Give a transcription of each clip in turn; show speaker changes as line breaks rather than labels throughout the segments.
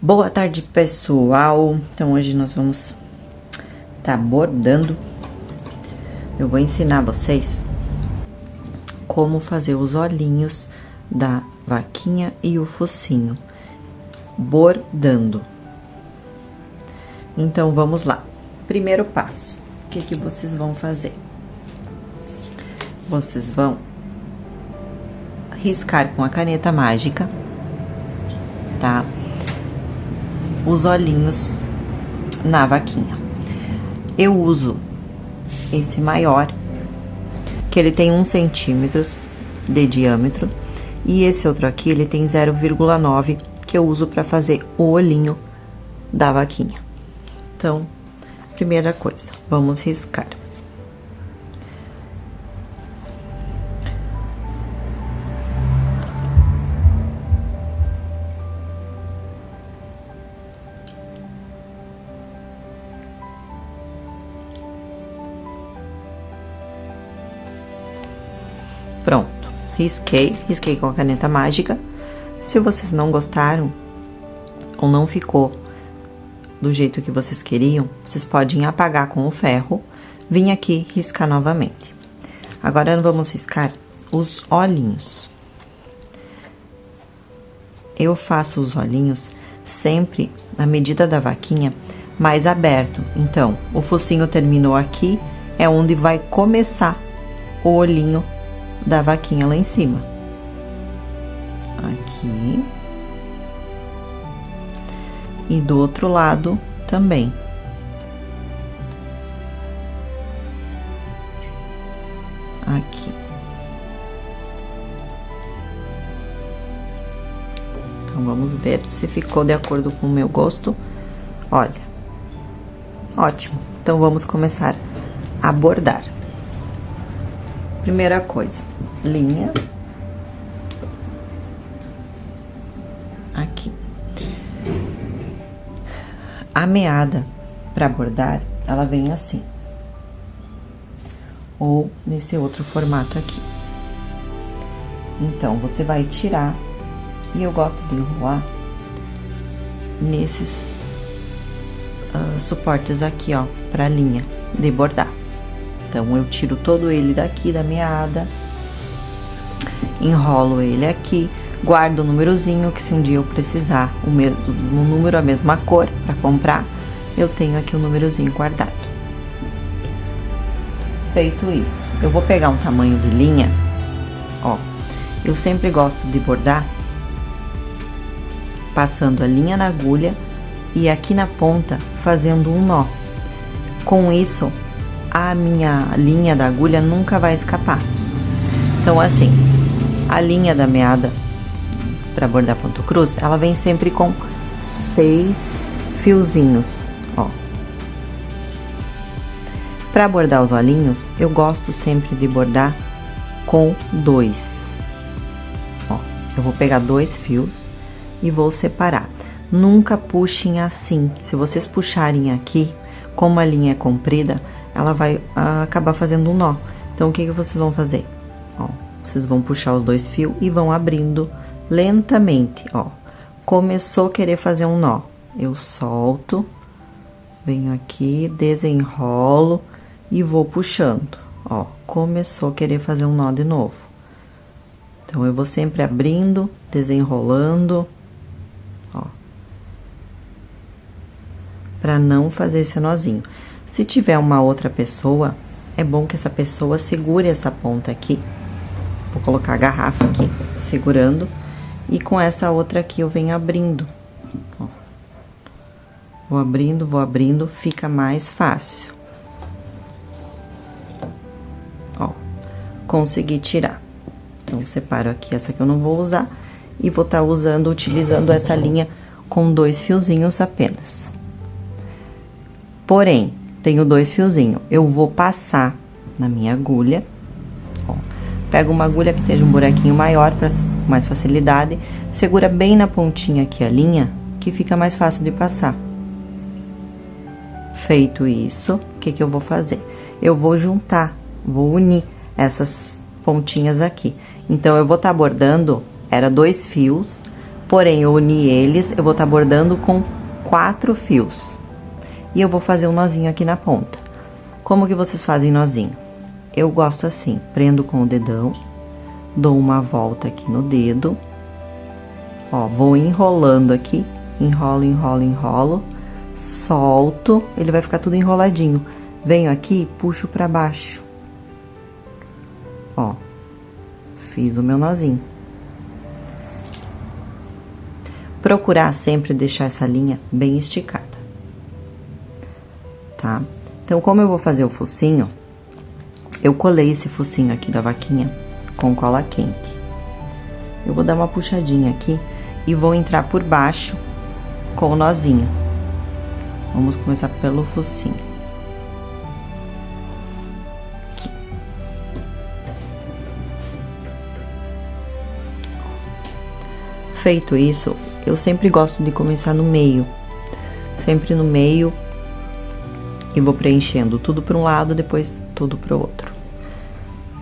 Boa tarde, pessoal. Então, hoje nós vamos tá bordando. Eu vou ensinar vocês como fazer os olhinhos da vaquinha e o focinho, bordando. Então, vamos lá. Primeiro passo, o que vocês vão fazer? Vocês vão riscar com a caneta mágica, tá? Os olhinhos na vaquinha. Eu uso esse maior, que ele tem 1 centímetro de diâmetro, e esse outro aqui, ele tem 0,9, que eu uso para fazer o olhinho da vaquinha. Então, primeira coisa, vamos riscar. Pronto, risquei com a caneta mágica. Se vocês não gostaram ou não ficou do jeito que vocês queriam, vocês podem apagar com o ferro, vir aqui riscar novamente. Agora vamos riscar os olhinhos. Eu faço os olhinhos sempre na medida da vaquinha, mais aberto. Então, o focinho terminou aqui, é onde vai começar o olhinho da vaquinha lá em cima. Aqui. E do outro lado também. Aqui. Então, vamos ver se ficou de acordo com o meu gosto. Olha. Ótimo. Então, vamos começar a bordar. Primeira coisa, linha. Aqui. A meada para bordar, ela vem assim. Ou nesse outro formato aqui. Então, você vai tirar, e eu gosto de enrolar nesses suportes aqui, ó, pra linha de bordar. Então, eu tiro todo ele daqui da meada, enrolo ele aqui, guardo o númerozinho, que se um dia eu precisar o número, a mesma cor, pra comprar, eu tenho aqui o númerozinho guardado. Feito isso, eu vou pegar um tamanho de linha, ó, eu sempre gosto de bordar passando a linha na agulha e aqui na ponta fazendo um nó. Com isso, a minha linha da agulha nunca vai escapar. Então, assim, a linha da meada para bordar ponto cruz, ela vem sempre com 6 fiozinhos, ó. Para bordar os olhinhos, eu gosto sempre de bordar com 2. Ó, eu vou pegar 2 fios e vou separar. Nunca puxem assim. Se vocês puxarem aqui, como a linha é comprida, ela vai acabar fazendo um nó. Então, o que vocês vão fazer? Ó, vocês vão puxar os 2 fios e vão abrindo lentamente, ó. Começou a querer fazer um nó, eu solto, venho aqui, desenrolo e vou puxando, ó. Começou a querer fazer um nó de novo. Então, eu vou sempre abrindo, desenrolando, ó, pra não fazer esse nozinho. Se tiver uma outra pessoa, é bom que essa pessoa segure essa ponta aqui. Vou colocar a garrafa aqui, segurando. E com essa outra aqui eu venho abrindo. Ó. Vou abrindo, fica mais fácil. Ó, consegui tirar. Então, separo aqui essa que eu não vou usar. E vou estar utilizando essa linha com 2 fiozinhos apenas. Porém, tenho 2 fiozinhos, eu vou passar na minha agulha, ó, pego uma agulha que esteja um buraquinho maior para mais facilidade, segura bem na pontinha aqui a linha, que fica mais fácil de passar. Feito isso, o que eu vou fazer? Eu vou juntar, vou unir essas pontinhas aqui. Então, eu vou estar bordando, era 2 fios, Porém, eu uni eles, eu vou estar bordando com 4 fios. E eu vou fazer um nozinho aqui na ponta. Como que vocês fazem nozinho? Eu gosto assim, prendo com o dedão, dou uma volta aqui no dedo, ó, vou enrolando aqui, enrolo, enrolo, enrolo, solto, ele vai ficar tudo enroladinho. Venho aqui, puxo pra baixo. Ó, fiz o meu nozinho. Procurar sempre deixar essa linha bem esticada, tá? Então, como eu vou fazer o focinho, eu colei esse focinho aqui da vaquinha com cola quente. Eu vou dar uma puxadinha aqui e vou entrar por baixo com o nozinho. Vamos começar pelo focinho. Aqui. Feito isso, eu sempre gosto de começar no meio. Sempre no meio. E vou preenchendo tudo para um lado, depois tudo para o outro.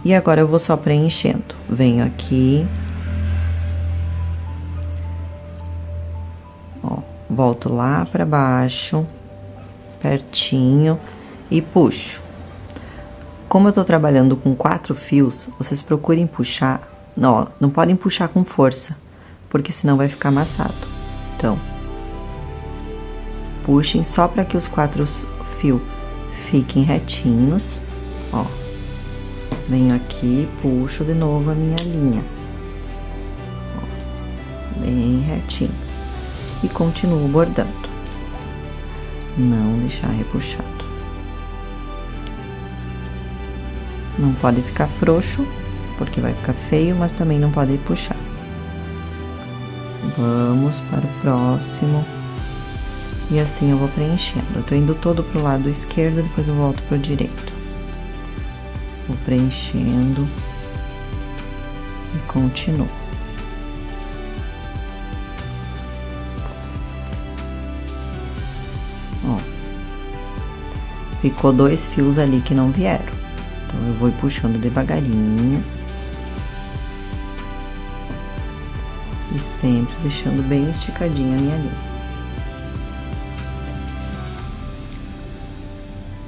E agora eu vou só preenchendo. Venho aqui. Ó, volto lá para baixo, pertinho, e puxo. Como eu tô trabalhando com 4 fios, vocês procurem puxar, não podem puxar com força, porque senão vai ficar amassado. Então, puxem só para que os 4 fios fiquem retinhos, ó. Venho aqui, puxo de novo a minha linha, ó, bem retinho, e continuo bordando. Não deixar repuxado. Não pode ficar frouxo, porque vai ficar feio, mas também não pode puxar. Vamos para o próximo. E assim eu vou preenchendo. Eu tô indo todo pro lado esquerdo, depois eu volto pro direito. Vou preenchendo. E continuo. Ó. Ficou 2 fios ali que não vieram. Então, eu vou puxando devagarinho. E sempre deixando bem esticadinha a minha linha.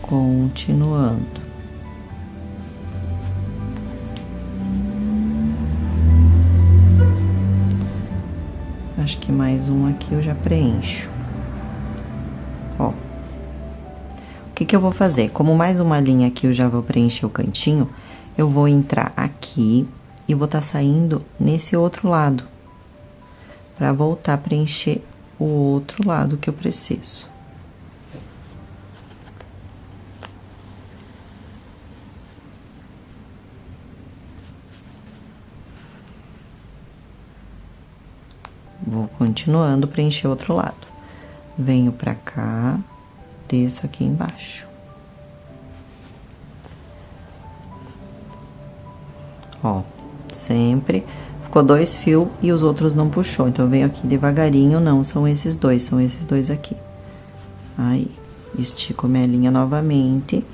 Continuando. Acho que mais um aqui eu já preencho. Ó. O que eu vou fazer? Como mais uma linha aqui eu já vou preencher o cantinho, eu vou entrar aqui e vou tá saindo nesse outro lado, pra voltar a preencher o outro lado que eu preciso. Vou continuando, preencher o outro lado. Venho pra cá, desço aqui embaixo. Ó, sempre ficou 2 fios e os outros não puxou. Então, eu venho aqui devagarinho, não, são esses dois aqui. Aí, estico minha linha novamente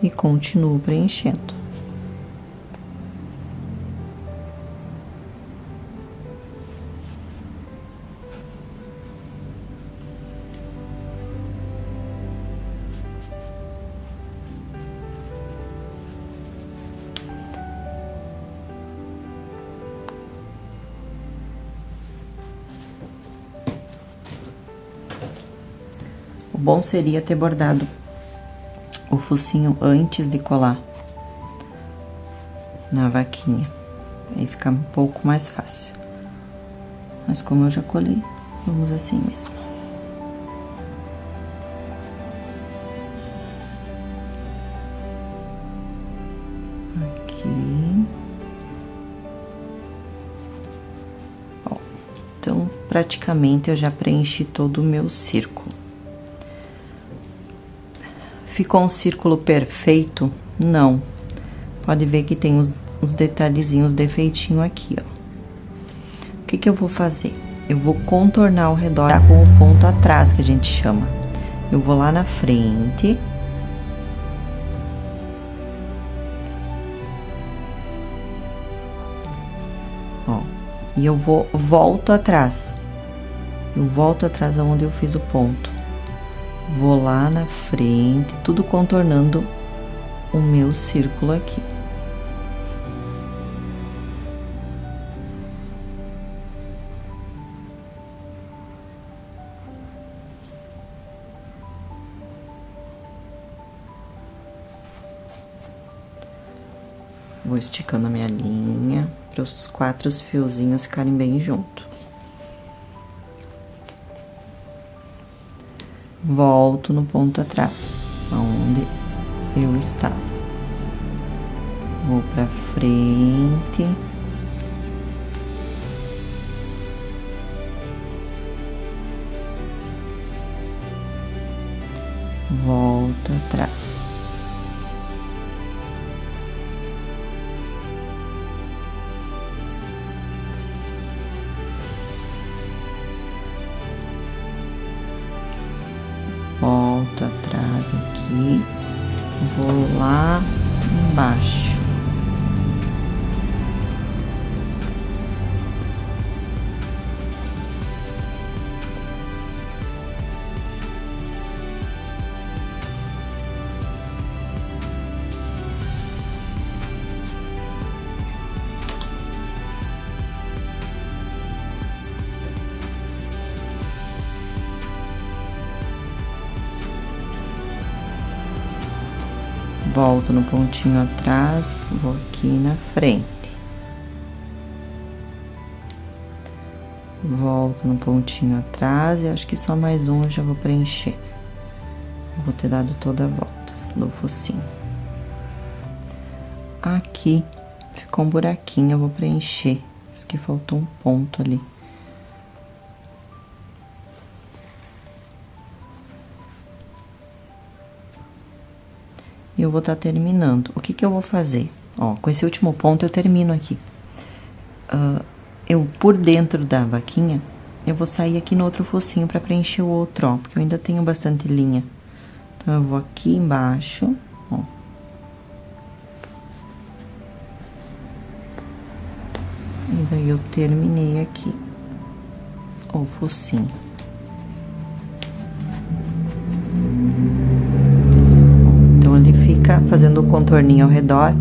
e continuo preenchendo. O bom seria ter bordado o focinho antes de colar na vaquinha. Aí fica um pouco mais fácil. Mas como eu já colei, vamos assim mesmo. Aqui. Ó, então, praticamente eu já preenchi todo o meu círculo. Ficou um círculo perfeito? Não. Pode ver que tem uns detalhezinhos, defeitinho aqui, ó. O que eu vou fazer? Eu vou contornar ao redor com o ponto atrás, que a gente chama. Eu vou lá na frente. Ó. E eu volto atrás. Eu volto atrás aonde eu fiz o ponto. Vou lá na frente, tudo contornando o meu círculo aqui. Vou esticando a minha linha para os 4 fiozinhos ficarem bem junto. Volto no ponto atrás, aonde eu estava. Vou pra frente. Volto atrás. Volto atrás aqui, vou lá embaixo. Volto no pontinho atrás, vou aqui na frente. Volto no pontinho atrás e acho que só mais um eu já vou preencher. Vou ter dado toda a volta do focinho. Aqui ficou um buraquinho, eu vou preencher. Acho que faltou um ponto ali. E eu vou estar terminando. O que que eu vou fazer? Ó, com esse último ponto eu termino aqui. Eu, por dentro da vaquinha, eu vou sair aqui no outro focinho pra preencher o outro, ó. Porque eu ainda tenho bastante linha. Então, eu vou aqui embaixo, ó. E daí eu terminei aqui o focinho. Fazendo o contorninho ao redor,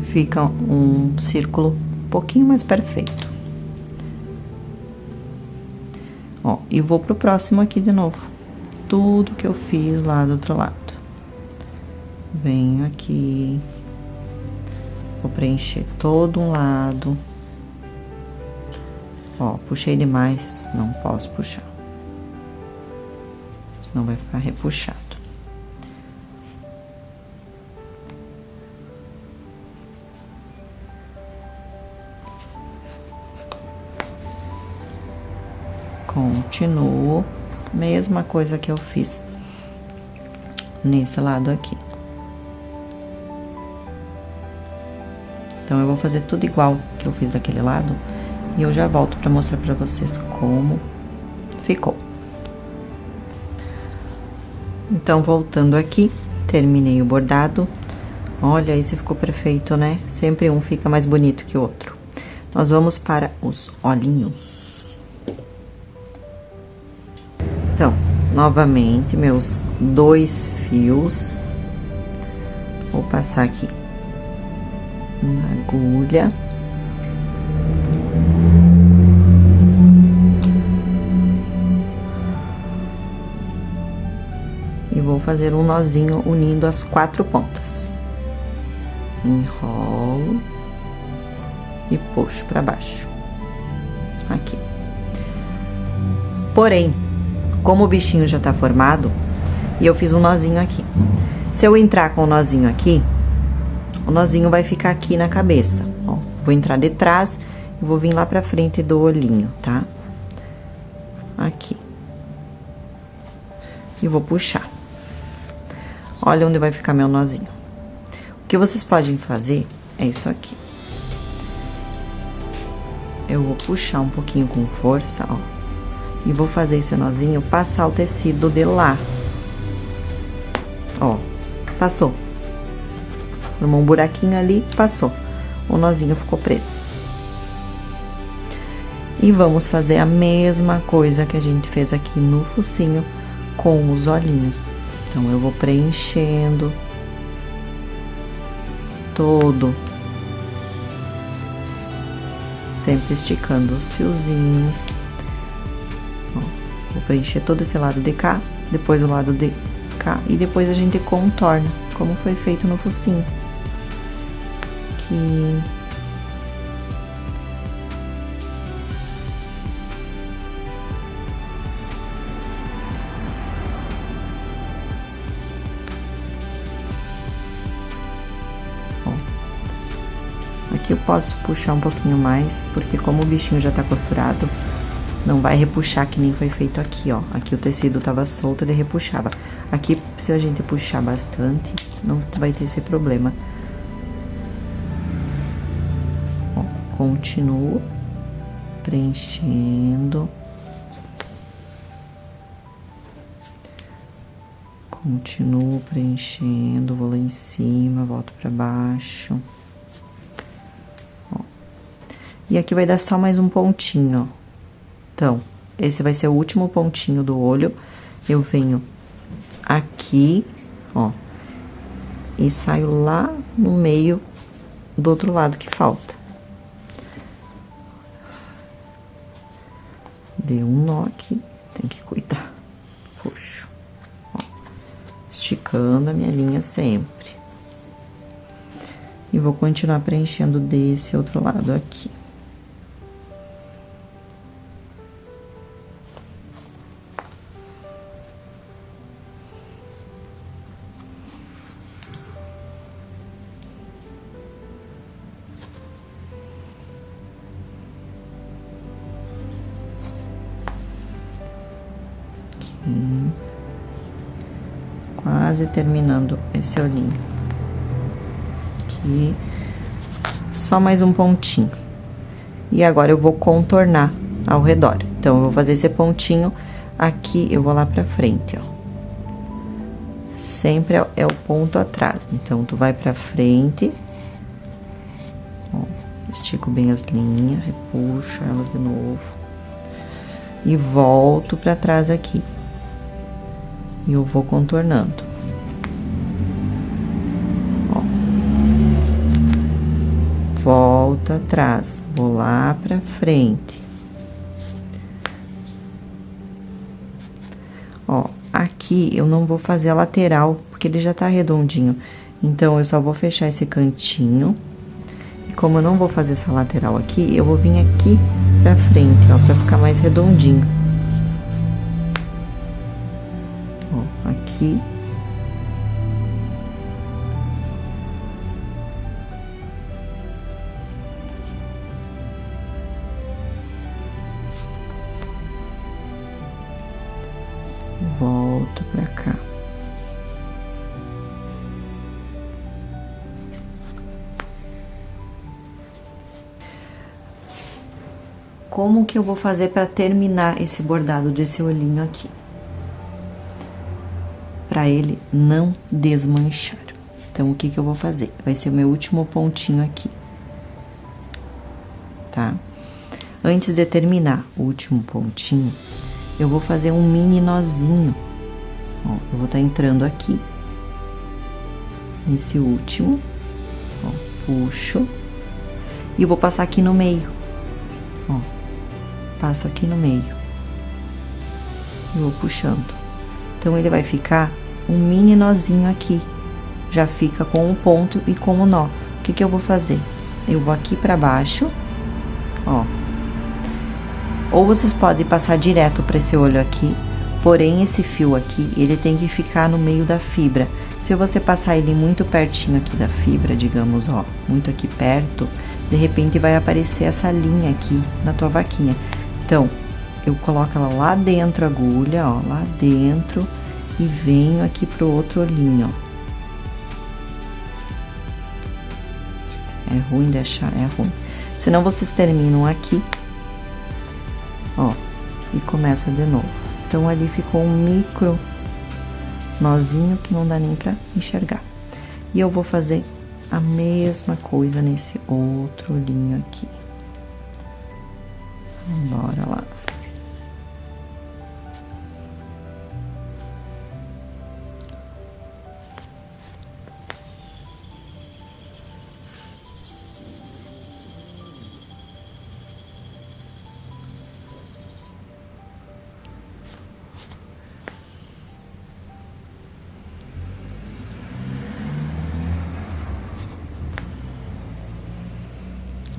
fica um círculo um pouquinho mais perfeito. Ó, e vou pro próximo aqui de novo. Tudo que eu fiz lá do outro lado. Venho aqui. Vou preencher todo um lado. Ó, puxei demais, não posso puxar. Senão vai ficar repuxado. Continuo, mesma coisa que eu fiz nesse lado aqui. Então, eu vou fazer tudo igual que eu fiz daquele lado e eu já volto pra mostrar pra vocês como ficou. Então, voltando aqui, terminei o bordado. Olha, esse ficou perfeito, né? Sempre um fica mais bonito que o outro. Nós vamos para os olhinhos. Então, novamente, meus 2 fios. Vou passar aqui na agulha. E vou fazer um nozinho unindo as 4 pontas. Enrolo e puxo pra baixo. Aqui. Porém, como o bichinho já tá formado, e eu fiz um nozinho aqui. Se eu entrar com o nozinho aqui, o nozinho vai ficar aqui na cabeça, ó. Vou entrar de trás e vou vir lá pra frente do olhinho, tá? Aqui. E vou puxar. Olha onde vai ficar meu nozinho. O que vocês podem fazer é isso aqui. Eu vou puxar um pouquinho com força, ó. E vou fazer esse nozinho passar o tecido de lá. Ó, passou. Formou um buraquinho ali, passou. O nozinho ficou preso. E vamos fazer a mesma coisa que a gente fez aqui no focinho com os olhinhos. Então, eu vou preenchendo todo, sempre esticando os fiozinhos. Ó, vou preencher todo esse lado de cá, depois o lado de cá, e depois a gente contorna, como foi feito no focinho. Aqui. Aqui eu posso puxar um pouquinho mais, porque como o bichinho já tá costurado, não vai repuxar que nem foi feito aqui, ó. Aqui o tecido tava solto, ele repuxava. Aqui, se a gente puxar bastante, não vai ter esse problema. Ó, continuo preenchendo. Continuo preenchendo, vou lá em cima, volto pra baixo. E aqui vai dar só mais um pontinho, ó. Então, esse vai ser o último pontinho do olho. Eu venho aqui, ó, e saio lá no meio do outro lado que falta. Deu um nó aqui, tem que cuidar. Puxo, ó, esticando a minha linha sempre. E vou continuar preenchendo desse outro lado aqui. Quase terminando esse olhinho. Aqui. Só mais um pontinho. E agora eu vou contornar ao redor. Então, eu vou fazer esse pontinho aqui, eu vou lá pra frente, ó. Sempre é o ponto atrás. Então, tu vai pra frente. Ó, estico bem as linhas, repuxo elas de novo. E volto pra trás aqui. E eu vou contornando. Ó. Volto atrás, vou lá pra frente. Ó, aqui eu não vou fazer a lateral, porque ele já tá redondinho. Então, eu só vou fechar esse cantinho. E como eu não vou fazer essa lateral aqui, eu vou vir aqui pra frente, ó, pra ficar mais redondinho. Ó, aqui. Volto pra cá. Como que eu vou fazer para terminar esse bordado desse olhinho aqui? Para ele não desmanchar. Então, o que que eu vou fazer? Vai ser o meu último pontinho aqui. Tá? Antes de terminar o último pontinho, eu vou fazer um mini nozinho. Ó, eu vou estar entrando aqui. Nesse último. Ó, puxo. E vou passar aqui no meio. Ó. Passo aqui no meio. E vou puxando. Então, ele vai ficar um mini nozinho aqui. Já fica com o ponto e com o nó. O que que eu vou fazer? Eu vou aqui pra baixo, ó. Ou vocês podem passar direto pra esse olho aqui, porém, esse fio aqui, ele tem que ficar no meio da fibra. Se você passar ele muito pertinho aqui da fibra, digamos, ó, muito aqui perto, de repente vai aparecer essa linha aqui na tua vaquinha. Então, eu coloco ela lá dentro, a agulha, ó, lá dentro, e venho aqui pro outro olhinho, ó. É ruim de achar, é ruim. Senão, vocês terminam aqui, ó, e começa de novo. Então, ali ficou um micro nozinho que não dá nem pra enxergar. E eu vou fazer a mesma coisa nesse outro olhinho aqui. A Bora lá.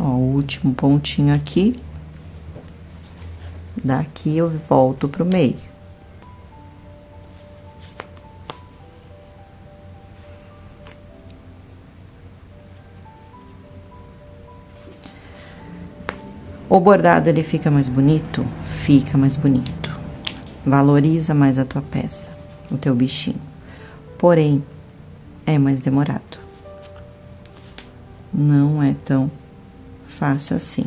Ó, o último pontinho aqui. Daqui eu volto pro meio. O bordado, ele fica mais bonito? Fica mais bonito. Valoriza mais a tua peça, o teu bichinho. Porém, é mais demorado. Não é tão fácil assim.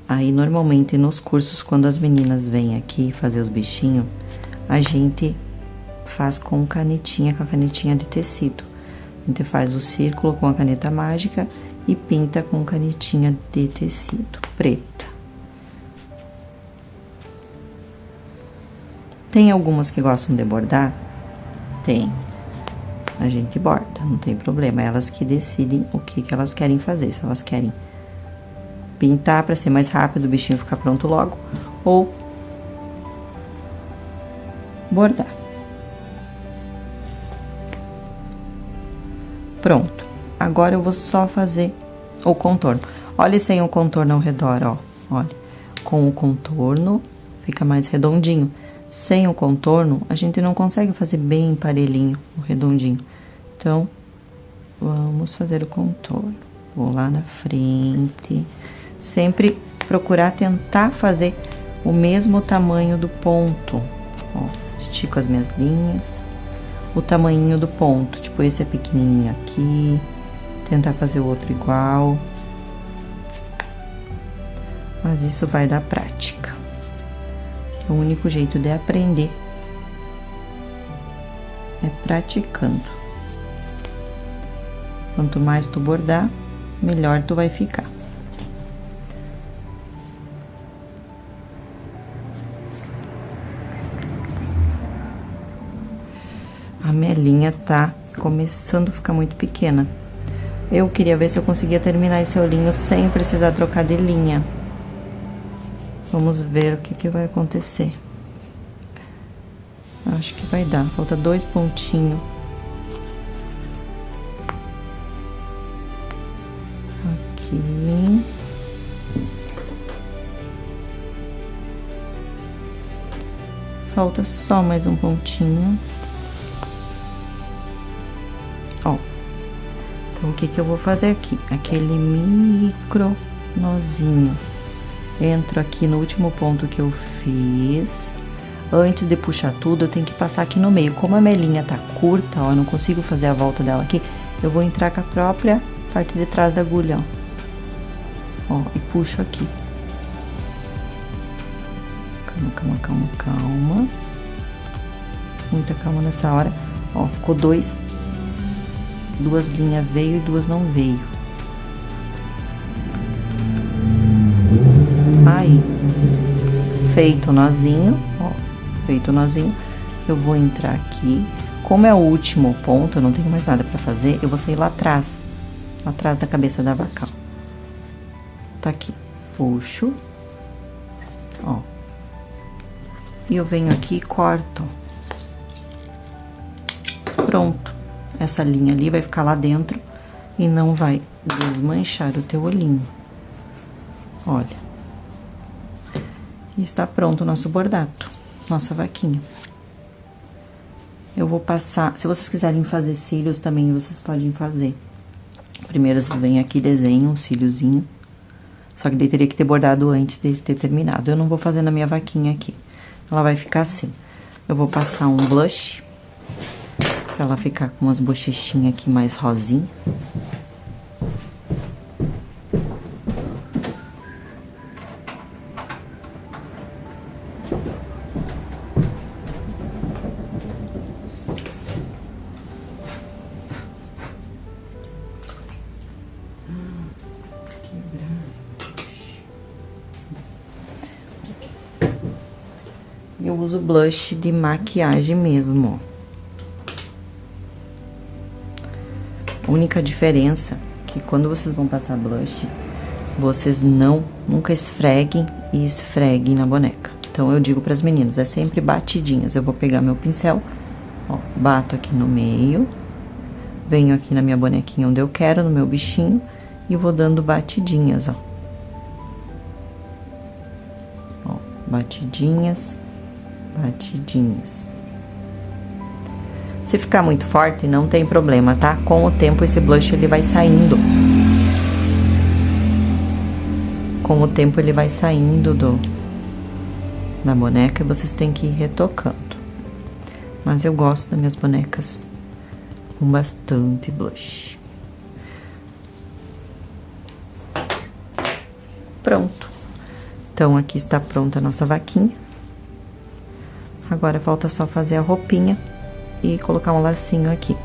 Aí, normalmente, nos cursos, quando as meninas vêm aqui fazer os bichinhos, a gente faz com canetinha, com a canetinha de tecido. A gente faz o círculo com a caneta mágica e pinta com canetinha de tecido preta. Tem algumas que gostam de bordar? Tem. A gente borda, não tem problema. Elas que decidem o que elas querem fazer. Se elas querem pintar para ser mais rápido, o bichinho ficar pronto logo, ou bordar. Pronto. Agora eu vou só fazer o contorno. Olha sem o contorno ao redor, ó. Olha. Com o contorno, fica mais redondinho. Sem o contorno, a gente não consegue fazer bem parelhinho, o redondinho. Então, vamos fazer o contorno. Vou lá na frente. Sempre procurar tentar fazer o mesmo tamanho do ponto. Ó, estico as minhas linhas. O tamanhinho do ponto. Tipo, esse é pequenininho aqui. Tentar fazer o outro igual. Mas isso vai dar prática. O único jeito de aprender é praticando. Quanto mais tu bordar, melhor tu vai ficar. A minha linha tá começando a ficar muito pequena. Eu queria ver se eu conseguia terminar esse olhinho sem precisar trocar de linha. Vamos ver o que vai acontecer. Acho que vai dar. Falta 2 pontinhos. Aqui. Falta só mais um pontinho. Ó. Então, o que eu vou fazer aqui? Aquele micro nozinho. Entro aqui no último ponto que eu fiz. Antes de puxar tudo, eu tenho que passar aqui no meio. Como a minha linha tá curta, ó, eu não consigo fazer a volta dela aqui, eu vou entrar com a própria parte de trás da agulha, ó. Ó, e puxo aqui. Calma, calma, calma, calma. Muita calma nessa hora. Ó, ficou 2. 2 linhas veio e 2 não veio. Aí, feito o nozinho, ó, feito o nozinho, eu vou entrar aqui. Como é o último ponto, eu não tenho mais nada pra fazer, eu vou sair lá atrás da cabeça da vaca. Tá aqui, puxo, ó, e eu venho aqui e corto. Pronto, essa linha ali vai ficar lá dentro e não vai desmanchar o teu olhinho. Olha. E está pronto o nosso bordado, nossa vaquinha. Eu vou passar, se vocês quiserem fazer cílios também, vocês podem fazer. Primeiro, vocês vêm aqui, desenham um cíliozinho. Só que daí teria que ter bordado antes de ter terminado. Eu não vou fazer na minha vaquinha aqui. Ela vai ficar assim. Eu vou passar um blush, pra ela ficar com umas bochechinhas aqui mais rosinha. Eu uso blush de maquiagem mesmo, ó. A única diferença é que quando vocês vão passar blush, vocês nunca esfreguem e esfreguem na boneca. Então, eu digo pras meninas, é sempre batidinhas. Eu vou pegar meu pincel, ó, bato aqui no meio, venho aqui na minha bonequinha onde eu quero, no meu bichinho, e vou dando batidinhas, ó. Ó, batidinhas, batidinhas. Se ficar muito forte, não tem problema, tá? Com o tempo, esse blush, ele vai saindo. Com o tempo, ele vai saindo da boneca e vocês têm que ir retocando. Mas eu gosto das minhas bonecas com bastante blush. Pronto. Então, aqui está pronta a nossa vaquinha. Agora, falta só fazer a roupinha e colocar um lacinho aqui.